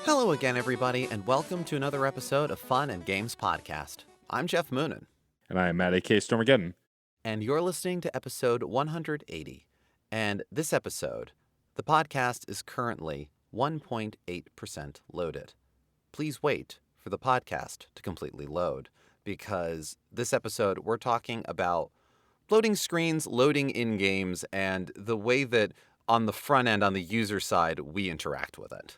Hello again, everybody, and welcome to another episode of Fun and Games Podcast. I'm Geoff Moonen. And I am Matt, a.k.a. Stormageddon. And you're listening to episode 180. And this episode, the podcast is currently 1.8% loaded. Please wait for the podcast to completely load, because this episode we're talking about loading screens, loading in games, and the way that on the front end, on the user side, we interact with it.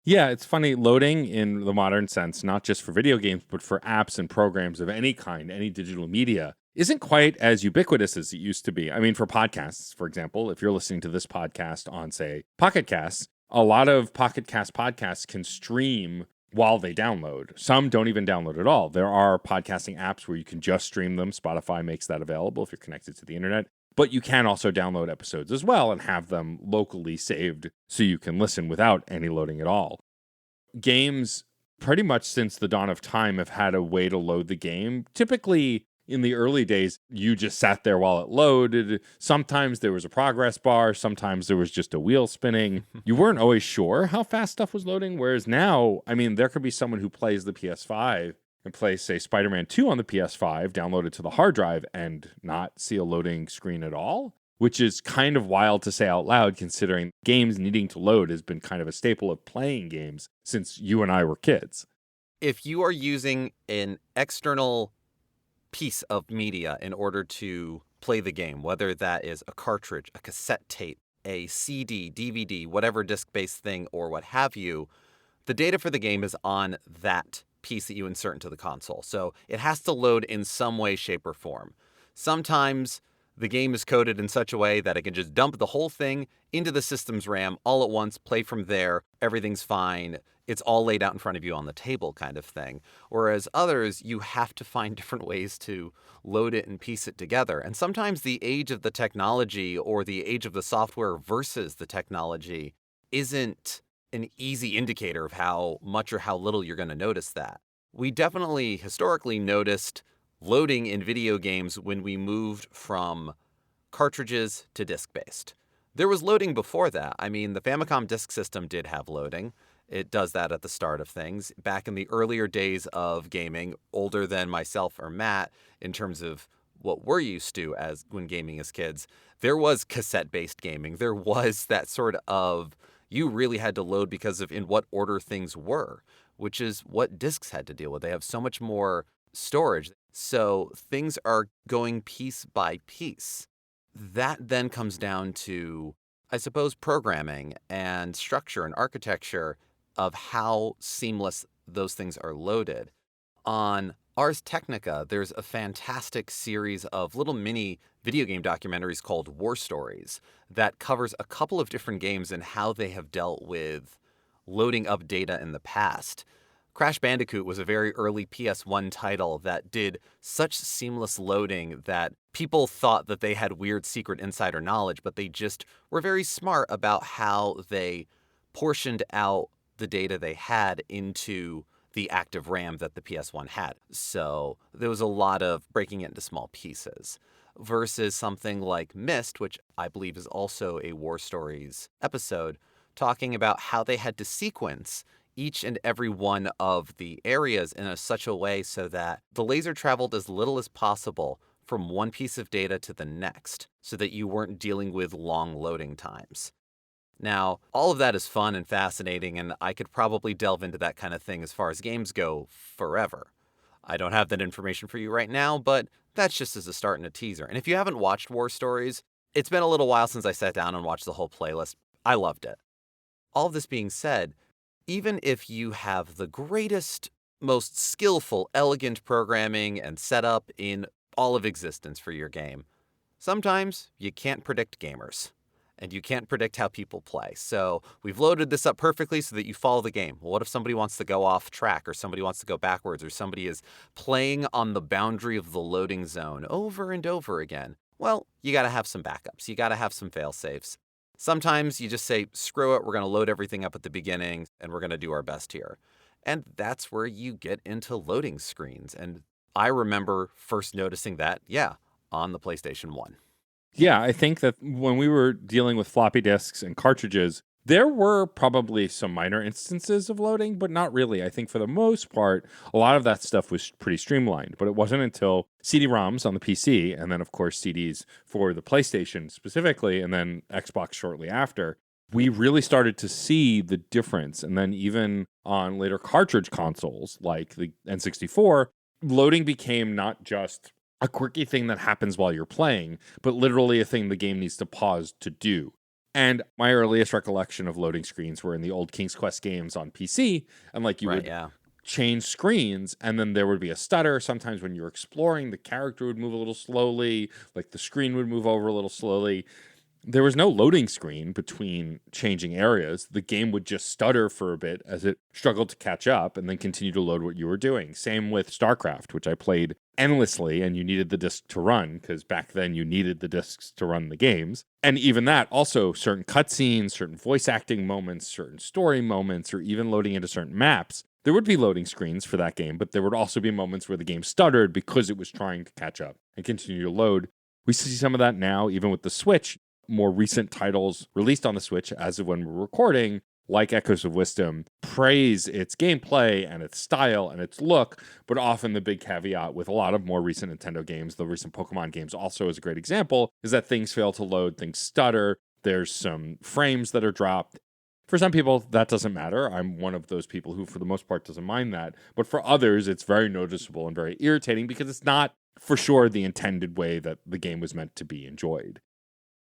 Yeah, it's funny, loading in the modern sense, not just for video games, but for apps and programs of any kind, any digital media, isn't quite as ubiquitous as it used to be. I mean, for podcasts, for example, if you're listening to this podcast on, say, Pocket Casts, a lot of Pocket Cast podcasts can stream while they download. Some don't even download at all. There are podcasting apps where you can just stream them. Spotify makes that available if you're connected to the internet. But you can also download episodes as well and have them locally saved so you can listen without any loading at all. Games, pretty much since the dawn of time, have had a way to load the game. Typically, in the early days, you just sat there while it loaded. Sometimes there was a progress bar. Sometimes there was just a wheel spinning. You weren't always sure how fast stuff was loading. Whereas now, I mean, there could be someone who plays the PS5 and plays, say, Spider-Man 2 on the PS5, downloaded to the hard drive, and not see a loading screen at all, which is kind of wild to say out loud, considering games needing to load has been kind of a staple of playing games since you and I were kids. If you are using an external piece of media in order to play the game, whether that is a cartridge, a cassette tape, a CD, DVD, whatever disc-based thing, or what have you, the data for the game is on that piece that you insert into the console. So it has to load in some way, shape, or form. Sometimes the game is coded in such a way that it can just dump the whole thing into the system's RAM all at once, play from there, everything's fine, it's all laid out in front of you on the table kind of thing. Whereas others, you have to find different ways to load it and piece it together. And sometimes the age of the technology or the age of the software versus the technology isn't an easy indicator of how much or how little you're going to notice that. We definitely historically noticed loading in video games when we moved from cartridges to disc-based. There was loading before that. I mean, the Famicom disk system did have loading. It does that at the start of things. Back in the earlier days of gaming, older than myself or Matt, in terms of what we're used to as when gaming as kids, there was cassette-based gaming. There was that sort of, you really had to load because of in what order things were, which is what discs had to deal with. They have so much more storage. So things are going piece by piece. That then comes down to, I suppose, programming and structure and architecture of how seamless those things are loaded. On Ars Technica, there's a fantastic series of little mini video game documentaries called War Stories that covers a couple of different games and how they have dealt with loading up data in the past. Crash Bandicoot was a very early PS1 title that did such seamless loading that people thought that they had weird secret insider knowledge, but they just were very smart about how they portioned out the data they had into the active RAM that the PS1 had. So there was a lot of breaking it into small pieces versus something like Myst, which I believe is also a War Stories episode, talking about how they had to sequence each and every one of the areas in such a way so that the laser traveled as little as possible from one piece of data to the next so that you weren't dealing with long loading times. Now, all of that is fun and fascinating, and I could probably delve into that kind of thing as far as games go forever. I don't have that information for you right now, but that's just as a start and a teaser. And if you haven't watched War Stories, it's been a little while since I sat down and watched the whole playlist. I loved it. All of this being said, even if you have the greatest, most skillful, elegant programming and setup in all of existence for your game, sometimes you can't predict gamers. And you can't predict how people play. So we've loaded this up perfectly so that you follow the game. Well, what if somebody wants to go off track, or somebody wants to go backwards, or somebody is playing on the boundary of the loading zone over and over again? Well, you got to have some backups. You got to have some fail safes. Sometimes you just say, screw it, we're going to load everything up at the beginning, and we're going to do our best here. And that's where you get into loading screens. And I remember first noticing that, on the PlayStation 1. Yeah, I think that when we were dealing with floppy disks and cartridges, There were probably some minor instances of loading, but not really. I think for the most part, a lot of that stuff was pretty streamlined, but it wasn't until CD-ROMs on the PC, and then of course CDs for the PlayStation specifically, and then Xbox shortly after, we really started to see the difference. And then even on later cartridge consoles like the N64, loading became not just a quirky thing that happens while you're playing, but literally a thing the game needs to pause to do. And my earliest recollection of loading screens were in the old King's Quest games on PC, and like you Right, would yeah. change screens, and then there would be a stutter. Sometimes when you're exploring, the character would move a little slowly, like the screen would move over a little slowly. There was no loading screen between changing areas. The game would just stutter for a bit as it struggled to catch up and then continue to load what you were doing. Same with StarCraft, which I played endlessly, and you needed the disc to run because back then you needed the discs to run the games. And even that, also certain cutscenes, certain voice acting moments, certain story moments, or even loading into certain maps. There would be loading screens for that game, but there would also be moments where the game stuttered because it was trying to catch up and continue to load. We see some of that now, even with the Switch. More recent titles released on the Switch as of when we're recording, like Echoes of Wisdom, praise its gameplay and its style and its look, but often the big caveat with a lot of more recent Nintendo games, the recent Pokemon games also is a great example, is that things fail to load, things stutter, there's some frames that are dropped. For some people, that doesn't matter. I'm one of those people who, for the most part, doesn't mind that. But for others, it's very noticeable and very irritating because it's not, for sure, the intended way that the game was meant to be enjoyed.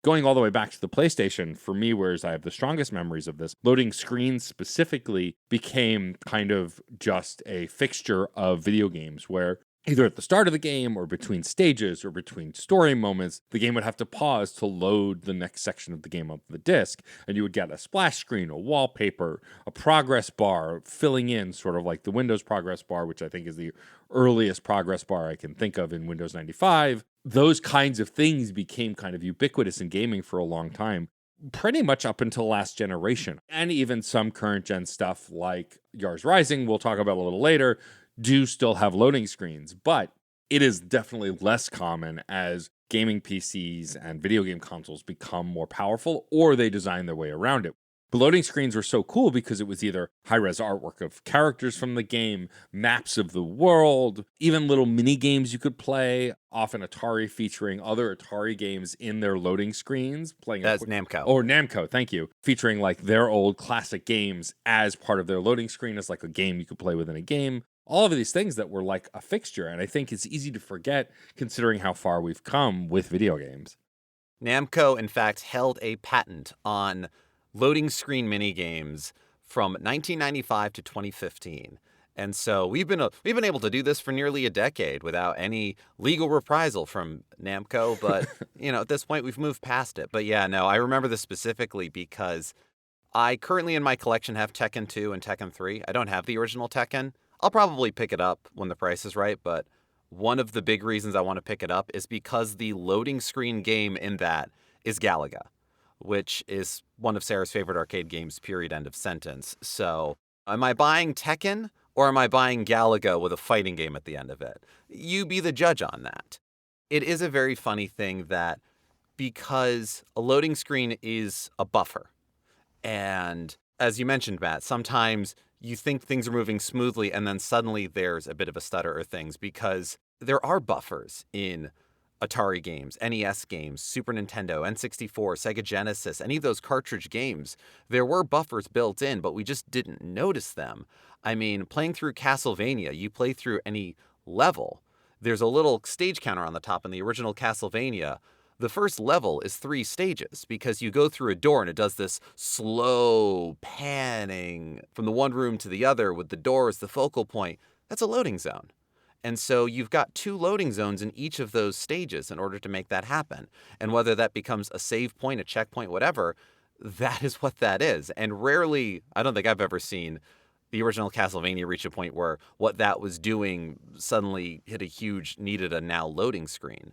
Going all the way back to the PlayStation, for me, whereas I have the strongest memories of this, loading screens specifically became kind of just a fixture of video games where either at the start of the game or between stages or between story moments, the game would have to pause to load the next section of the game up the disc. And you would get a splash screen, a wallpaper, a progress bar filling in, sort of like the Windows progress bar, which I think is the earliest progress bar I can think of in Windows 95. Those kinds of things became kind of ubiquitous in gaming for a long time, pretty much up until last generation. And even some current gen stuff like Yars Rising, we'll talk about a little later, do still have loading screens, but it is definitely less common as gaming PCs and video game consoles become more powerful or they design their way around it. But loading screens were so cool because it was either high-res artwork of characters from the game, maps of the world, even little mini games you could play, often Atari featuring other Atari games in their loading screens. That's Namco. Or Namco, thank you. Featuring like their old classic games as part of their loading screen as like a game you could play within a game. All of these things that were like a fixture. And I think it's easy to forget considering how far we've come with video games. Namco, in fact, held a patent on loading screen minigames from 1995 to 2015. And so we've been able to do this for nearly a decade without any legal reprisal from Namco. But, at this point, we've moved past it. But yeah, no, I remember this specifically because I currently in my collection have Tekken 2 and Tekken 3. I don't have the original Tekken. I'll probably pick it up when the price is right, but one of the big reasons I want to pick it up is because the loading screen game in that is Galaga, which is one of Sarah's favorite arcade games, period, end of sentence. So am I buying Tekken or am I buying Galaga with a fighting game at the end of it? You be the judge on that. It is a very funny thing that because a loading screen is a buffer, and as you mentioned, Matt, sometimes you think things are moving smoothly and then suddenly there's a bit of a stutter or things because there are buffers in Atari games, NES games, Super Nintendo, N64, Sega Genesis, any of those cartridge games. There were buffers built in, but we just didn't notice them. I mean, playing through Castlevania, you play through any level, there's a little stage counter on the top in the original Castlevania. The first level is 3 stages because you go through a door and it does this slow panning from the one room to the other with the door as the focal point. That's a loading zone. And so you've got 2 loading zones in each of those stages in order to make that happen. And whether that becomes a save point, a checkpoint, whatever, that is what that is. And rarely, I don't think I've ever seen the original Castlevania reach a point where what that was doing suddenly needed a now loading screen.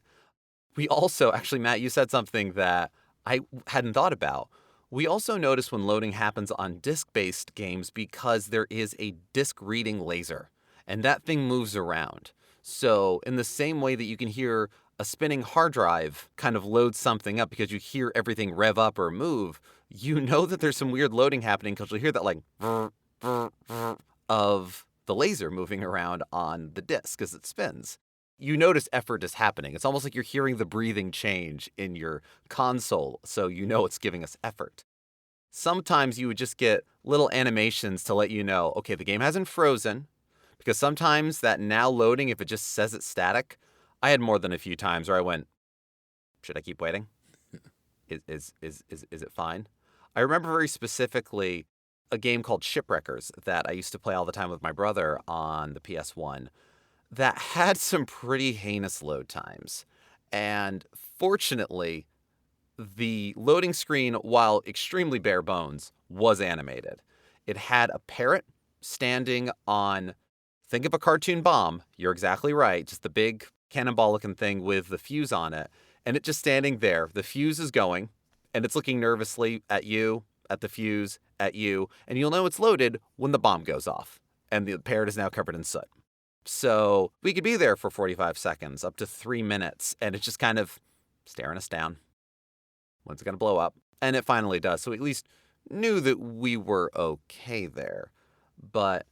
We also, actually, Matt, you said something that I hadn't thought about. We also notice when loading happens on disc-based games because there is a disc-reading laser, and that thing moves around. So in the same way that you can hear a spinning hard drive kind of load something up because you hear everything rev up or move, you know that there's some weird loading happening because you'll hear that like of the laser moving around on the disc as it spins. You notice effort is happening. It's almost like you're hearing the breathing change in your console, so you know it's giving us effort. Sometimes you would just get little animations to let you know, okay, the game hasn't frozen, because sometimes that now loading, if it just says it's static, I had more than a few times where I went, should I keep waiting? Is it fine? I remember very specifically a game called Shipwreckers that I used to play all the time with my brother on the PS1 that had some pretty heinous load times. And fortunately, the loading screen, while extremely bare bones, was animated. It had a parrot standing on, think of a cartoon bomb. You're exactly right. Just the big cannonball-looking thing with the fuse on it. And it just standing there. The fuse is going, and it's looking nervously at you, at the fuse, at you. And you'll know it's loaded when the bomb goes off. And the parrot is now covered in soot. So we could be there for 45 seconds, up to 3 minutes, and it's just kind of staring us down. When's it going to blow up? And it finally does. So we at least knew that we were okay there. But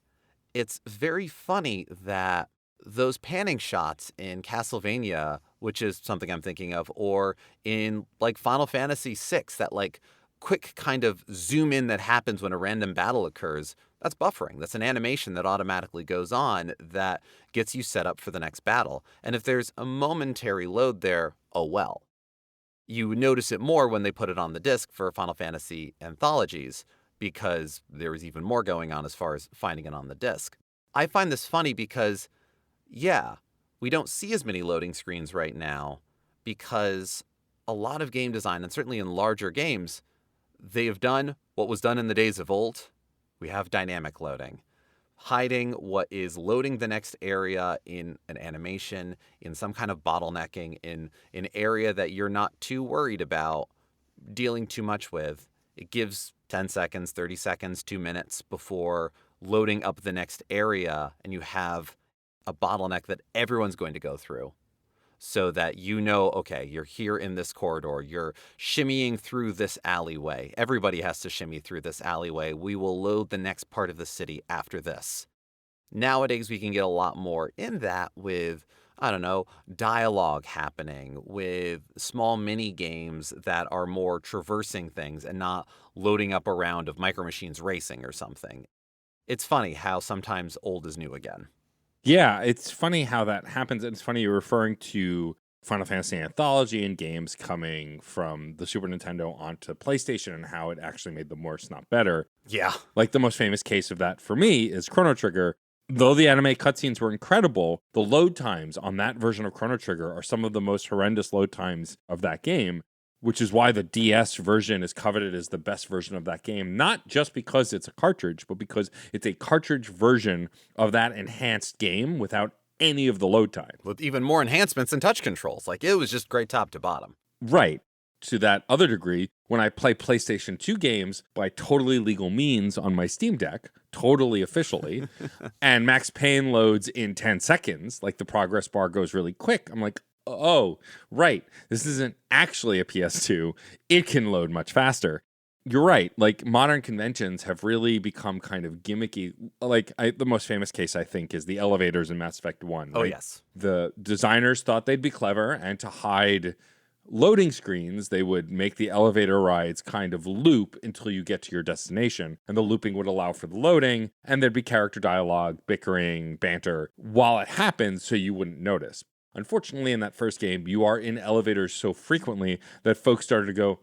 it's very funny that those panning shots in Castlevania, which is something I'm thinking of, or in like Final Fantasy VI, that like quick kind of zoom in that happens when a random battle occurs, that's buffering. That's an animation that automatically goes on that gets you set up for the next battle. And if there's a momentary load there, oh well. You notice it more when they put it on the disc for Final Fantasy anthologies, because there is even more going on as far as finding it on the disc. I find this funny because, yeah, we don't see as many loading screens right now because a lot of game design, and certainly in larger games, they have done what was done in the days of old. We have dynamic loading, hiding what is loading the next area in an animation, in some kind of bottlenecking, in an area that you're not too worried about dealing too much with. It gives 10 seconds, 30 seconds, 2 minutes before loading up the next area, and you have a bottleneck that everyone's going to go through. So that you know, okay, you're here in this corridor, you're shimmying through this alleyway. Everybody has to shimmy through this alleyway. We will load the next part of the city after this. Nowadays, we can get a lot more in that with, I don't know, dialogue happening, with small mini games that are more traversing things and not loading up a round of Micro Machines racing or something. It's funny how sometimes old is new again. Yeah, it's funny how that happens. And it's funny you're referring to Final Fantasy Anthology and games coming from the Super Nintendo onto PlayStation and how it actually made them worse, not better. Yeah. Like the most famous case of that for me is Chrono Trigger. Though the anime cutscenes were incredible, the load times on that version of Chrono Trigger are some of the most horrendous load times of that game, which is why the DS version is coveted as the best version of that game, not just because it's a cartridge, but because it's a cartridge version of that enhanced game without any of the load time. With even more enhancements and touch controls. Like, it was just great top to bottom. Right. To that other degree, when I play PlayStation 2 games by totally legal means on my Steam Deck, totally officially, and Max Payne loads in 10 seconds, like the progress bar goes really quick, I'm like, oh, right, this isn't actually a PS2. It can load much faster. You're right. Like, modern conventions have really become kind of gimmicky. Like, the most famous case, I think, is the elevators in Mass Effect 1. Oh, right? yes. The designers thought they'd be clever, and to hide loading screens, they would make the elevator rides kind of loop until you get to your destination. And the looping would allow for the loading, and there'd be character dialogue, bickering, banter while it happens so you wouldn't notice. Unfortunately, in that first game, you are in elevators so frequently that folks started to go,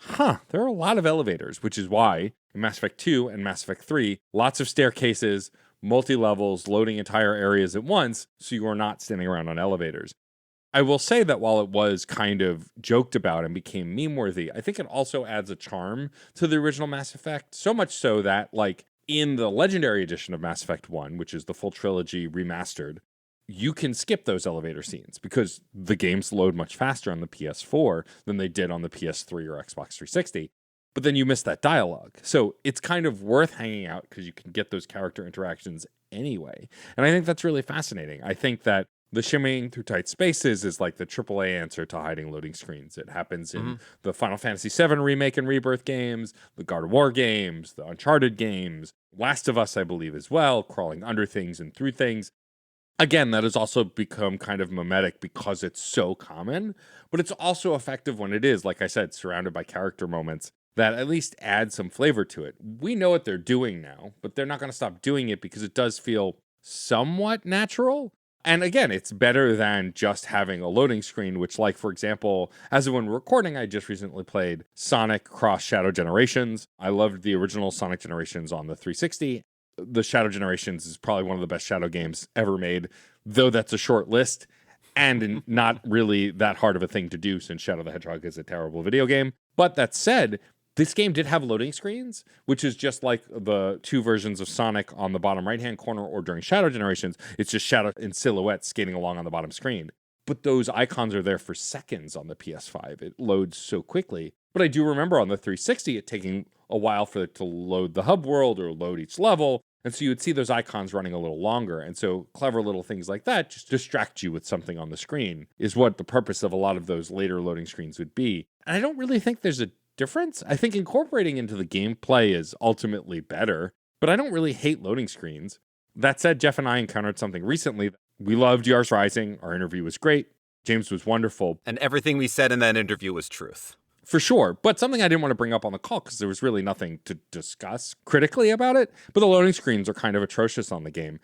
there are a lot of elevators, which is why in Mass Effect 2 and Mass Effect 3, lots of staircases, multi-levels, loading entire areas at once, so you are not standing around on elevators. I will say that while it was kind of joked about and became meme-worthy, I think it also adds a charm to the original Mass Effect, so much so that, like, in the Legendary Edition of Mass Effect 1, which is the full trilogy remastered, you can skip those elevator scenes because the games load much faster on the PS4 than they did on the PS3 or Xbox 360. But then you miss that dialogue. So it's kind of worth hanging out because you can get those character interactions anyway. And I think that's really fascinating. I think that The shimmying through tight spaces is like the AAA answer to hiding loading screens. It happens in the Final Fantasy VII Remake and Rebirth games, the God of War games, the Uncharted games, Last of Us, I believe, as well, crawling under things and through things. Again, that has also become kind of mimetic because it's so common, but it's also effective when it is, like I said, surrounded by character moments that at least add some flavor to it. We know what they're doing now, but they're not going to stop doing it because it does feel somewhat natural. And again, it's better than just having a loading screen, which, like, for example, as of when we're recording, I just recently played Sonic Cross Shadow Generations. I loved the original Sonic Generations on the 360. The Shadow Generations is probably one of the best Shadow games ever made, though that's a short list and not really that hard of a thing to do since Shadow the Hedgehog is a terrible video game. But that said, this game did have loading screens, which is just like the two versions of Sonic on the bottom right-hand corner or during Shadow Generations. It's just Shadow in silhouette skating along on the bottom screen. But those icons are there for seconds on the PS5. It loads so quickly. But I do remember on the 360 it taking a while for it to load the hub world or load each level. And so you would see those icons running a little longer. And so clever little things like that just distract you with something on the screen is what the purpose of a lot of those later loading screens would be. And I don't really think there's a difference. I think incorporating into the gameplay is ultimately better, but I don't really hate loading screens. That said, Geoff and I encountered something recently. We loved Yars Rising. Our interview was great. James was wonderful. And everything we said in that interview was truth. For sure. But something I didn't want to bring up on the call because there was really nothing to discuss critically about it. But the loading screens are kind of atrocious on the game.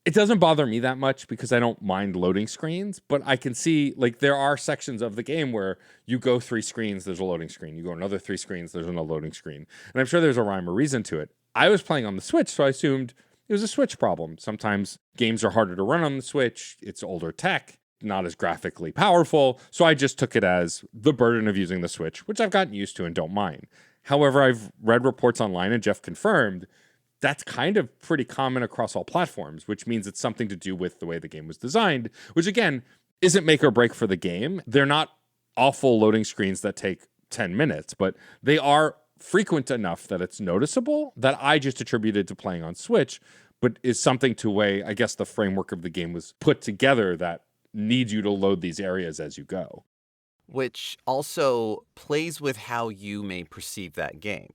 It doesn't bother me that much because I don't mind loading screens, but I can see, like, there are sections of the game where you go 3 screens, there's a loading screen. You go another 3 screens, there's another loading screen. And I'm sure there's a rhyme or reason to it. I was playing on the Switch, so I assumed it was a Switch problem. Sometimes games are harder to run on the Switch. It's older tech, not as graphically powerful. So I just took it as the burden of using the Switch, which I've gotten used to and don't mind. However, I've read reports online, and Geoff confirmed, that's kind of pretty common across all platforms, which means it's something to do with the way the game was designed, which again, isn't make or break for the game. They're not awful loading screens that take 10 minutes, but they are frequent enough that it's noticeable that I just attributed to playing on Switch, but is something to way, I guess the framework of the game was put together that needs you to load these areas as you go. Which also plays with how you may perceive that game.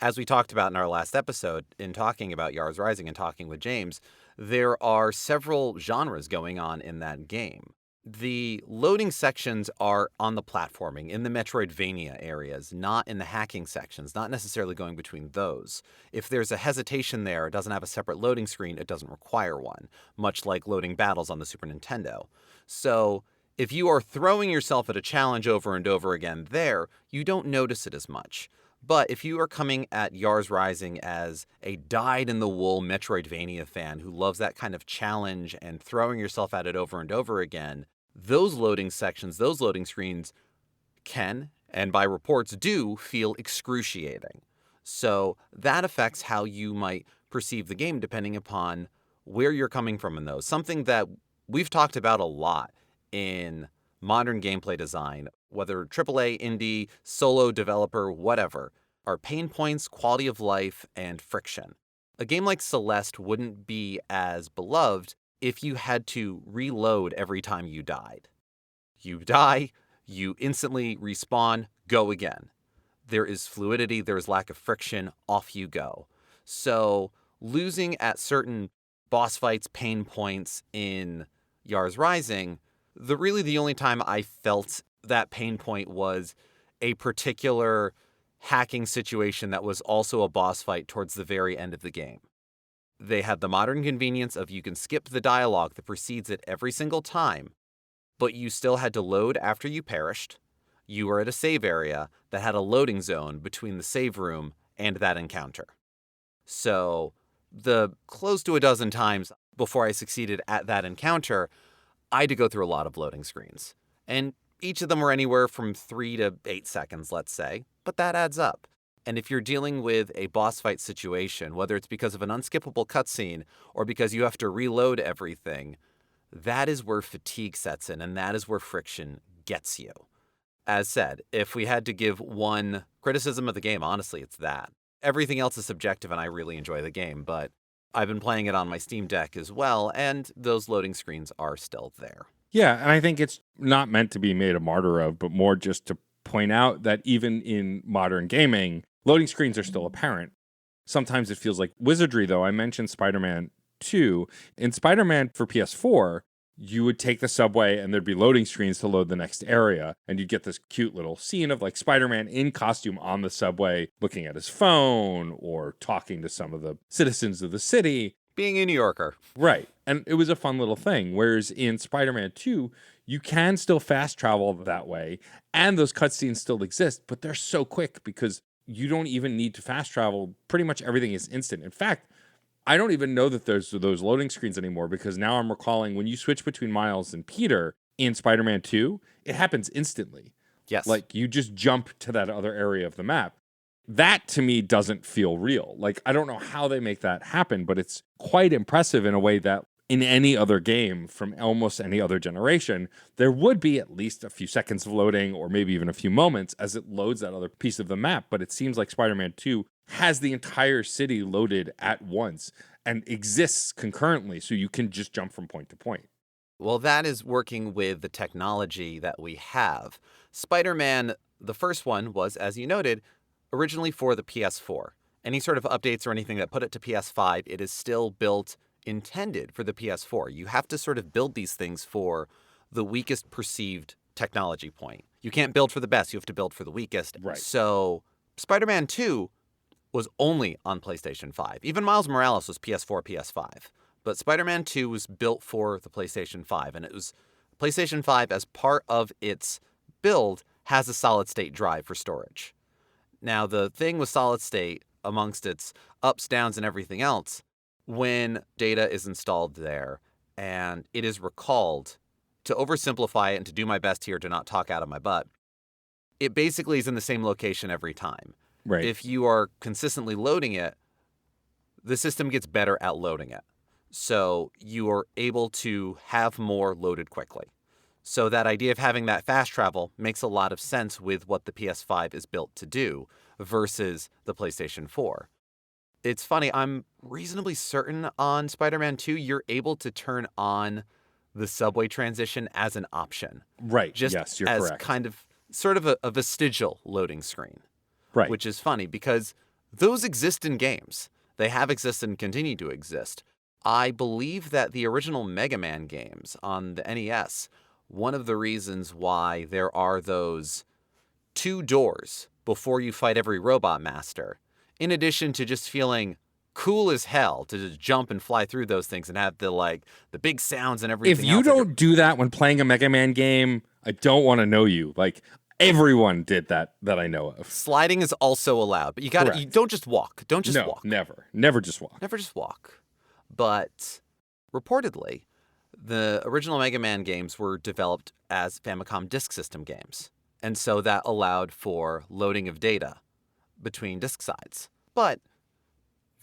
As we talked about in our last episode, in talking about Yars Rising and talking with James, there are several genres going on in that game. The loading sections are on the platforming, in the Metroidvania areas, not in the hacking sections, not necessarily going between those. If there's a hesitation there, it doesn't have a separate loading screen, it doesn't require one, much like loading battles on the Super Nintendo. So if you are throwing yourself at a challenge over and over again there, you don't notice it as much. But if you are coming at Yars Rising as a dyed-in-the-wool Metroidvania fan who loves that kind of challenge and throwing yourself at it over and over again, those loading sections, those loading screens can, and by reports do, feel excruciating. So that affects how you might perceive the game depending upon where you're coming from in those. Something that we've talked about a lot in modern gameplay design, whether AAA, indie, solo developer, whatever, are pain points, quality of life, and friction. A game like Celeste wouldn't be as beloved if you had to reload every time you died. You die, you instantly respawn, go again. There is fluidity, there is lack of friction, off you go. So losing at certain boss fights, pain points in Yars Rising, the only time I felt that pain point was a particular hacking situation that was also a boss fight towards the very end of the game. They had the modern convenience of you can skip the dialogue that precedes it every single time, but you still had to load after you perished. You were at a save area that had a loading zone between the save room and that encounter. So the close to a dozen times before I succeeded at that encounter, I had to go through a lot of loading screens. And each of them were anywhere from 3 to 8 seconds, let's say, but that adds up. And if you're dealing with a boss fight situation, whether it's because of an unskippable cutscene or because you have to reload everything, that is where fatigue sets in, and that is where friction gets you. As said, if we had to give one criticism of the game, honestly, it's that. Everything else is subjective, and I really enjoy the game, but I've been playing it on my Steam Deck as well, and those loading screens are still there. Yeah, and I think it's not meant to be made a martyr of, but more just to point out that even in modern gaming, loading screens are still apparent. Sometimes it feels like wizardry, though. I mentioned Spider-Man 2. In Spider-Man for PS4, you would take the subway and there'd be loading screens to load the next area. And you'd get this cute little scene of like Spider-Man in costume on the subway, looking at his phone or talking to some of the citizens of the city. Being a New Yorker. Right. And it was a fun little thing. Whereas in Spider-Man 2, you can still fast travel that way. And those cutscenes still exist, but they're so quick because you don't even need to fast travel. Pretty much everything is instant. In fact, I don't even know that there's those loading screens anymore because now I'm recalling when you switch between Miles and Peter in Spider-Man 2, it happens instantly. Yes. Like you just jump to that other area of the map. That to me doesn't feel real. Like I don't know how they make that happen, but it's quite impressive in a way that in any other game from almost any other generation, there would be at least a few seconds of loading or maybe even a few moments as it loads that other piece of the map. But it seems like Spider-Man 2 has the entire city loaded at once and exists concurrently, so you can just jump from point to point. Well, that is working with the technology that we have. Spider-Man, the first one, was, as you noted, originally for the PS4. Any sort of updates or anything that put it to PS5, it is still built intended for the PS4. You have to sort of build these things for the weakest perceived technology point. You can't build for the best, you have to build for the weakest. Right. So Spider-Man 2 was only on PlayStation 5. Even Miles Morales was PS4, PS5. But Spider-Man 2 was built for the PlayStation 5, and it was PlayStation 5 as part of its build has a solid-state drive for storage. Now, the thing with solid-state, amongst its ups, downs, and everything else, when data is installed there and it is recalled, to oversimplify it and to do my best here to not talk out of my butt, it basically is in the same location every time. Right. If you are consistently loading it, the system gets better at loading it. So you are able to have more loaded quickly. So that idea of having that fast travel makes a lot of sense with what the PS5 is built to do versus the PlayStation 4. It's funny, I'm reasonably certain on Spider-Man 2, you're able to turn on the subway transition as an option. Right. Just yes, you're as correct. kind of sort of a vestigial loading screen. Right. Which is funny because those exist in games. They have existed and continue to exist. I believe that the original Mega Man games on the NES, one of the reasons why there are those 2 doors before you fight every robot master, in addition to just feeling cool as hell to just jump and fly through those things and have the big sounds and everything If you else. don't do that when playing a Mega Man game, I don't want to know you. Like everyone did that I know of. Sliding is also allowed, but you don't just walk. Don't just walk. Never just walk. Never just walk. But reportedly, the original Mega Man games were developed as Famicom Disk System games. And so that allowed for loading of data between disk sides. But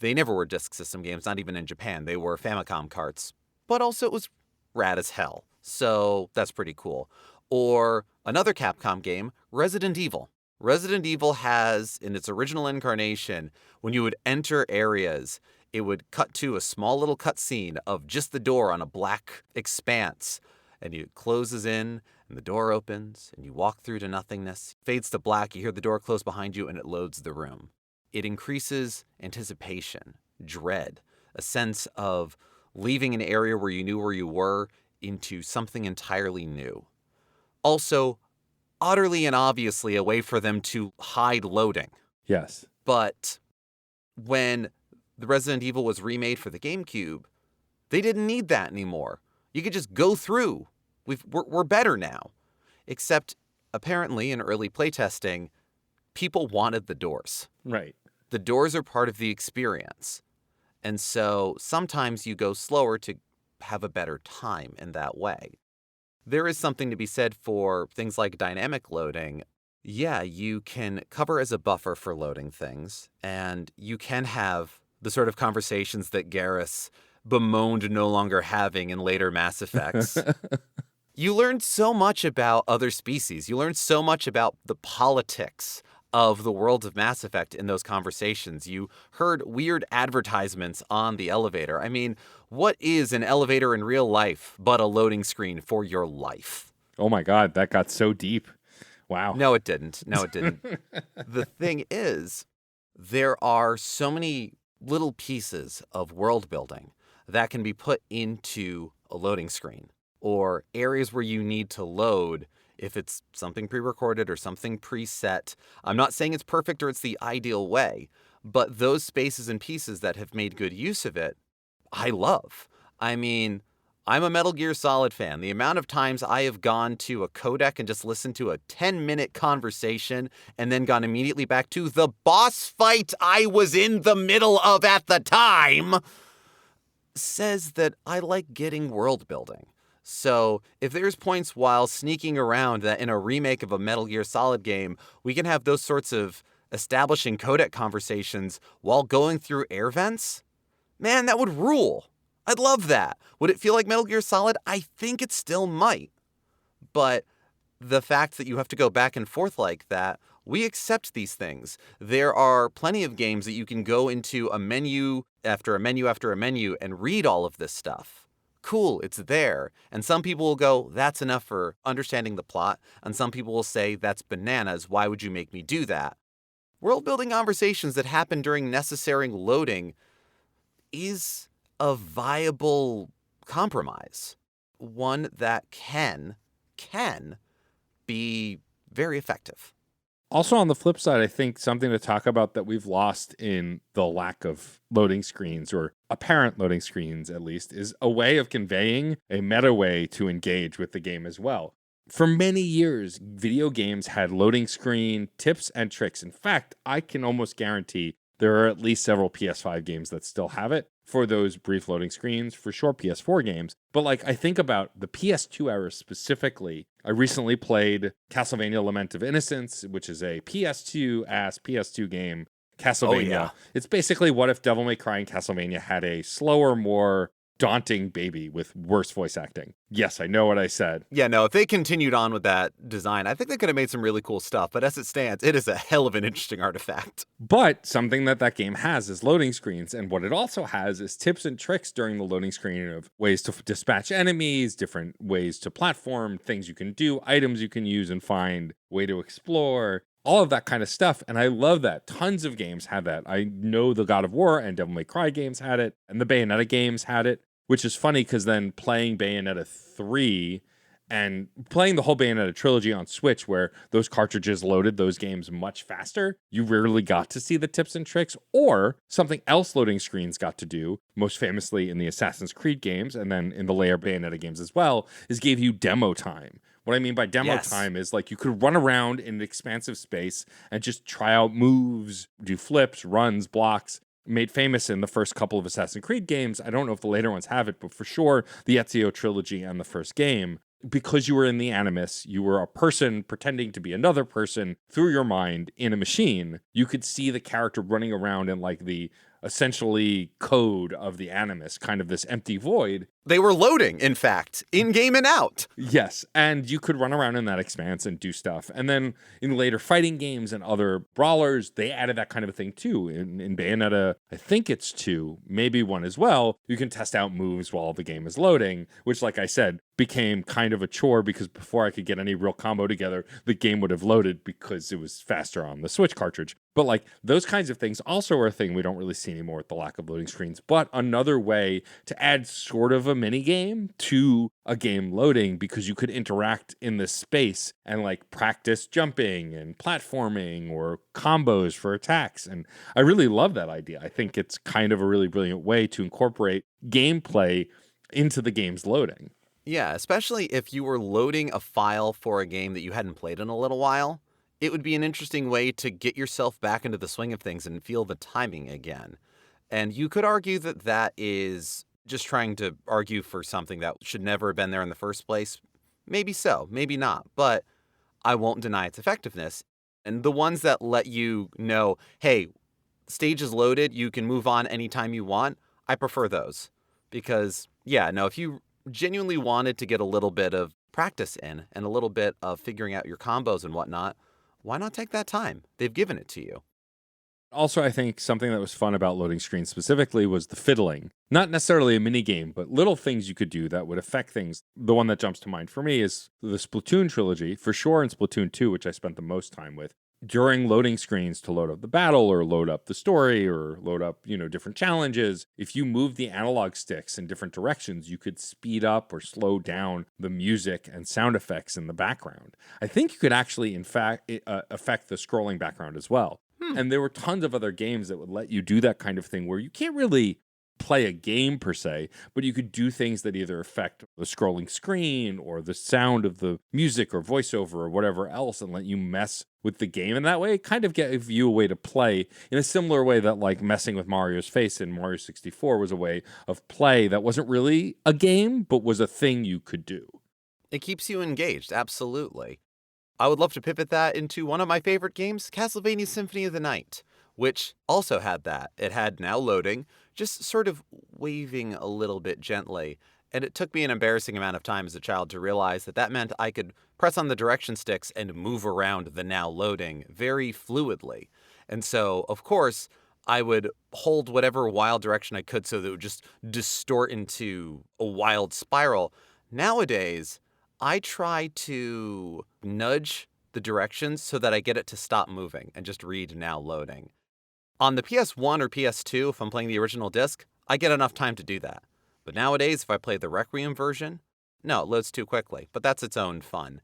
they never were Disk System games, not even in Japan. They were Famicom carts. But also it was rad as hell. So that's pretty cool. Or another Capcom game, Resident Evil. Resident Evil has, in its original incarnation, when you would enter areas, it would cut to a small little cutscene of just the door on a black expanse. And it closes in, and the door opens, and you walk through to nothingness. Fades to black, you hear the door close behind you, and it loads the room. It increases anticipation, dread, a sense of leaving an area where you knew where you were into something entirely new. Also, utterly and obviously a way for them to hide loading. Yes. But when the Resident Evil was remade for the GameCube, they didn't need that anymore. You could just go through. We're better now. Except, apparently, in early playtesting, people wanted the doors. Right. The doors are part of the experience. And so sometimes you go slower to have a better time in that way. There is something to be said for things like dynamic loading. Yeah, you can cover as a buffer for loading things, and you can have the sort of conversations that Garrus bemoaned no longer having in later Mass Effects. You learned so much about other species. You learned so much about the politics of the worlds of Mass Effect in those conversations. You heard weird advertisements on the elevator. I mean, what is an elevator in real life but a loading screen for your life? Oh my God, that got so deep. Wow. No, it didn't. No, it didn't. The thing is, there are so many little pieces of world building that can be put into a loading screen, or areas where you need to load if it's something pre-recorded or something preset. I'm not saying it's perfect or it's the ideal way, but those spaces and pieces that have made good use of it, I love. I mean, I'm a Metal Gear Solid fan. The amount of times I have gone to a codec and just listened to a 10-minute conversation and then gone immediately back to the boss fight I was in the middle of at the time says that I like getting world building. So if there's points while sneaking around that in a remake of a Metal Gear Solid game, we can have those sorts of establishing codec conversations while going through air vents, man, that would rule. I'd love that. Would it feel like Metal Gear Solid? I think it still might. But the fact that you have to go back and forth like that, we accept these things. There are plenty of games that you can go into a menu after a menu after a menu and read all of this stuff. Cool, it's there. And some people will go, that's enough for understanding the plot. And some people will say, that's bananas. Why would you make me do that? World building conversations that happen during necessary loading is a viable compromise. One that can be very effective. Also, on the flip side, I think something to talk about that we've lost in the lack of loading screens, or apparent loading screens at least, is a way of conveying a meta way to engage with the game as well. For many years, video games had loading screen tips and tricks. In fact, I can almost guarantee there are at least several PS5 games that still have it for those brief loading screens, for sure PS4 games. But like, I think about the PS2 era specifically. I recently played Castlevania Lament of Innocence, which is a PS2-ass PS2 game. Castlevania. Oh, yeah. It's basically what if Devil May Cry and Castlevania had a slower, more daunting baby with worse voice acting. Yes, I know what I said. Yeah, no, if they continued on with that design, I think they could have made some really cool stuff. But as it stands, it is a hell of an interesting artifact. But something that game has is loading screens. And what it also has is tips and tricks during the loading screen of ways to dispatch enemies, different ways to platform, things you can do, items you can use and find, way to explore, all of that kind of stuff. And I love that. Tons of games had that. I know the God of War and Devil May Cry games had it, and the Bayonetta games had it, which is funny because then playing Bayonetta 3 and playing the whole Bayonetta trilogy on Switch, where those cartridges loaded those games much faster, you rarely got to see the tips and tricks, or something else loading screens got to do, most famously in the Assassin's Creed games, and then in the later Bayonetta games as well, is gave you demo time. What I mean by demo time is like you could run around in an expansive space and just try out moves, do flips, runs, blocks. Made famous in the first couple of Assassin's Creed games. I don't know if the later ones have it, but for sure the Ezio trilogy and the first game, because you were in the Animus, you were a person pretending to be another person through your mind in a machine. You could see the character running around in like the essentially code of the Animus, kind of this empty void. They were loading, in fact, in-game and out. Yes, and you could run around in that expanse and do stuff. And then in later fighting games and other brawlers, they added that kind of a thing too. In Bayonetta, I think it's 2, maybe 1 as well, you can test out moves while the game is loading, which, like I said, became kind of a chore because before I could get any real combo together, the game would have loaded because it was faster on the Switch cartridge. But like those kinds of things also are a thing we don't really see anymore with the lack of loading screens. But another way to add sort of a mini game to a game loading, because you could interact in this space and like practice jumping and platforming or combos for attacks. And I really love that idea. I think it's kind of a really brilliant way to incorporate gameplay into the game's loading. Yeah, especially if you were loading a file for a game that you hadn't played in a little while. It would be an interesting way to get yourself back into the swing of things and feel the timing again. And you could argue that that is just trying to argue for something that should never have been there in the first place. Maybe so, maybe not, but I won't deny its effectiveness. And the ones that let you know, hey, stage is loaded, you can move on anytime you want, I prefer those. Because, yeah, no, if you genuinely wanted to get a little bit of practice in and a little bit of figuring out your combos and whatnot, why not take that time? They've given it to you. Also, I think something that was fun about loading screens specifically was the fiddling. Not necessarily a mini game, but little things you could do that would affect things. The one that jumps to mind for me is the Splatoon trilogy, for sure, in Splatoon 2, which I spent the most time with. During loading screens to load up the battle or load up the story or load up, different challenges, if you move the analog sticks in different directions, you could speed up or slow down the music and sound effects in the background. I think you could actually, in fact, affect the scrolling background as well. And there were tons of other games that would let you do that kind of thing where you can't really play a game per se, but you could do things that either affect the scrolling screen or the sound of the music or voiceover or whatever else and let you mess with the game. And that way, it kind of gave you a way to play in a similar way that like messing with Mario's face in Mario 64 was a way of play that wasn't really a game, but was a thing you could do. It keeps you engaged, absolutely. I would love to pivot that into one of my favorite games, Castlevania Symphony of the Night, which also had that. It had now loading, just sort of waving a little bit gently. And it took me an embarrassing amount of time as a child to realize that that meant I could press on the direction sticks and move around the now loading very fluidly. And so, of course, I would hold whatever wild direction I could so that it would just distort into a wild spiral. Nowadays, I try to nudge the directions so that I get it to stop moving and just read now loading. On the PS1 or PS2, if I'm playing the original disc, I get enough time to do that. But nowadays, if I play the Requiem version, no, it loads too quickly, but that's its own fun.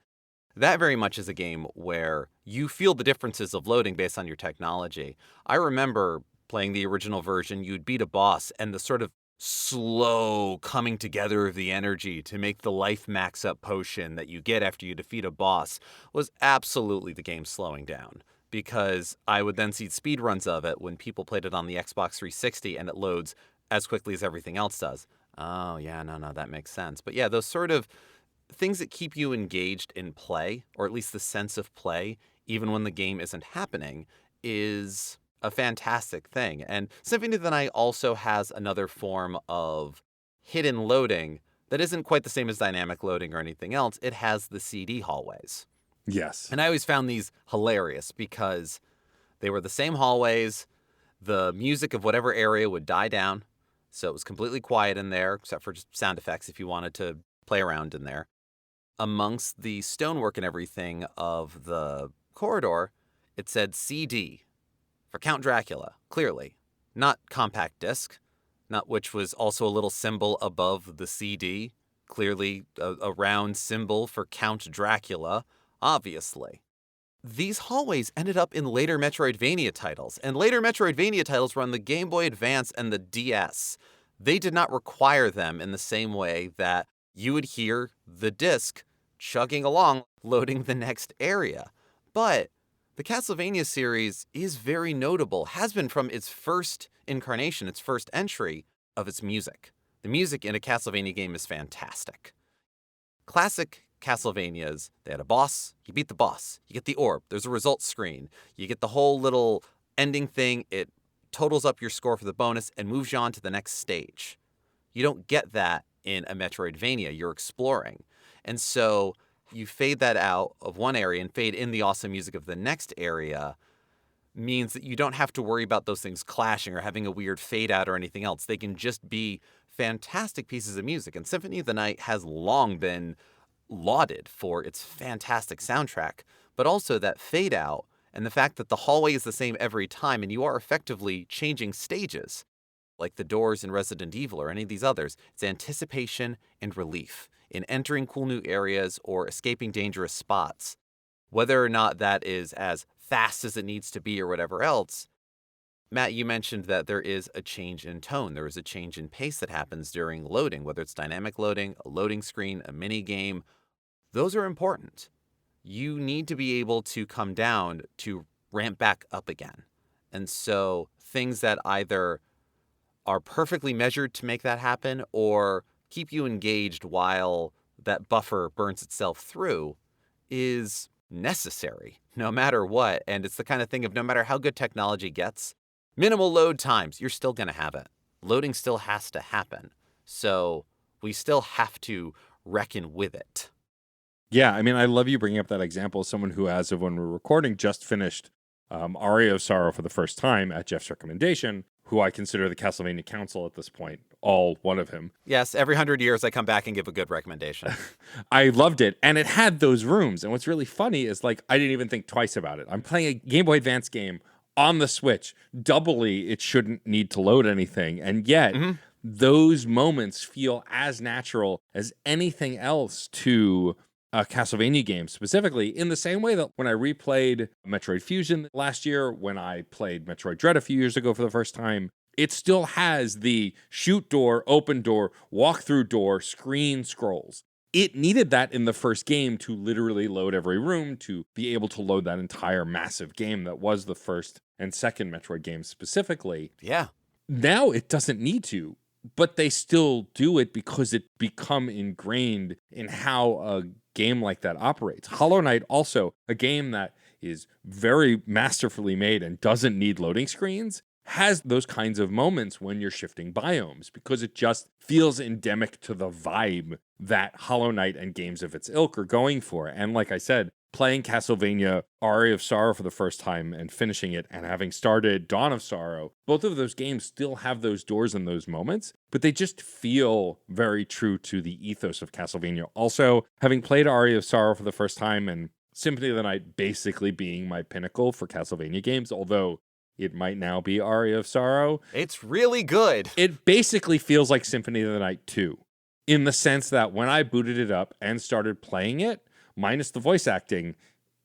That very much is a game where you feel the differences of loading based on your technology. I remember playing the original version, you'd beat a boss, and the sort of slow coming together of the energy to make the life max up potion that you get after you defeat a boss was absolutely the game slowing down, because I would then see speedruns of it when people played it on the Xbox 360 and it loads as quickly as everything else does. Oh yeah, no, that makes sense. But yeah, those sort of things that keep you engaged in play, or at least the sense of play, even when the game isn't happening, is a fantastic thing. And Symphony of the Night also has another form of hidden loading that isn't quite the same as dynamic loading or anything else. It has the CD hallways. Yes. And I always found these hilarious because they were the same hallways. The music of whatever area would die down. So it was completely quiet in there, except for just sound effects if you wanted to play around in there. Amongst the stonework and everything of the corridor, it said CD. For Count Dracula, clearly. Not compact disc, not which was also a little symbol above the CD. Clearly a round symbol for Count Dracula, obviously. These hallways ended up in later Metroidvania titles, and later Metroidvania titles were on the Game Boy Advance and the DS. They did not require them in the same way that you would hear the disc chugging along, loading the next area. But the Castlevania series is very notable, has been from its first incarnation, its first entry, of its music. The music in a Castlevania game is fantastic. Classic Castlevanias, they had a boss, you beat the boss, you get the orb, there's a results screen, you get the whole little ending thing, it totals up your score for the bonus and moves you on to the next stage. You don't get that in a Metroidvania, you're exploring. And so you fade that out of one area and fade in the awesome music of the next area means that you don't have to worry about those things clashing or having a weird fade out or anything else. They can just be fantastic pieces of music. And Symphony of the Night has long been lauded for its fantastic soundtrack, but also that fade out and the fact that the hallway is the same every time and you are effectively changing stages, like the doors in Resident Evil or any of these others. It's anticipation and relief in entering cool new areas or escaping dangerous spots. Whether or not that is as fast as it needs to be or whatever else, Matt, you mentioned that there is a change in tone. There is a change in pace that happens during loading, whether it's dynamic loading, a loading screen, a mini game. Those are important. You need to be able to come down to ramp back up again. And so things that either are perfectly measured to make that happen or keep you engaged while that buffer burns itself through is necessary no matter what. And it's the kind of thing of no matter how good technology gets, minimal load times, you're still going to have it. Loading still has to happen. So we still have to reckon with it. Yeah, I mean, I love you bringing up that example as someone who, as of when we're recording, just finished Aria of Sorrow for the first time at Geoff's recommendation, who I consider the Castlevania Council at this point, all one of him. Yes, every 100 years I come back and give a good recommendation. I loved it, and it had those rooms. And what's really funny is, like, I didn't even think twice about it. I'm playing a Game Boy Advance game on the Switch. Doubly, it shouldn't need to load anything. And yet, those moments feel as natural as anything else to a Castlevania game, specifically in the same way that when I replayed Metroid Fusion last year, when I played Metroid Dread a few years ago for the first time, it still has the shoot door, open door, walk through door, screen scrolls. It needed that in the first game to literally load every room, to be able to load that entire massive game that was the first and second Metroid game specifically. Yeah. Now it doesn't need to, but they still do it because it become ingrained in how a game like that operates. Hollow Knight, also a game that is very masterfully made and doesn't need loading screens, has those kinds of moments when you're shifting biomes because it just feels endemic to the vibe that Hollow Knight and games of its ilk are going for. And like I said, playing Castlevania Aria of Sorrow for the first time and finishing it and having started Dawn of Sorrow, both of those games still have those doors and those moments, but they just feel very true to the ethos of Castlevania. Also, having played Aria of Sorrow for the first time and Symphony of the Night basically being my pinnacle for Castlevania games, although it might now be Aria of Sorrow. It's really good. It basically feels like Symphony of the Night 2, in the sense that when I booted it up and started playing it, minus the voice acting,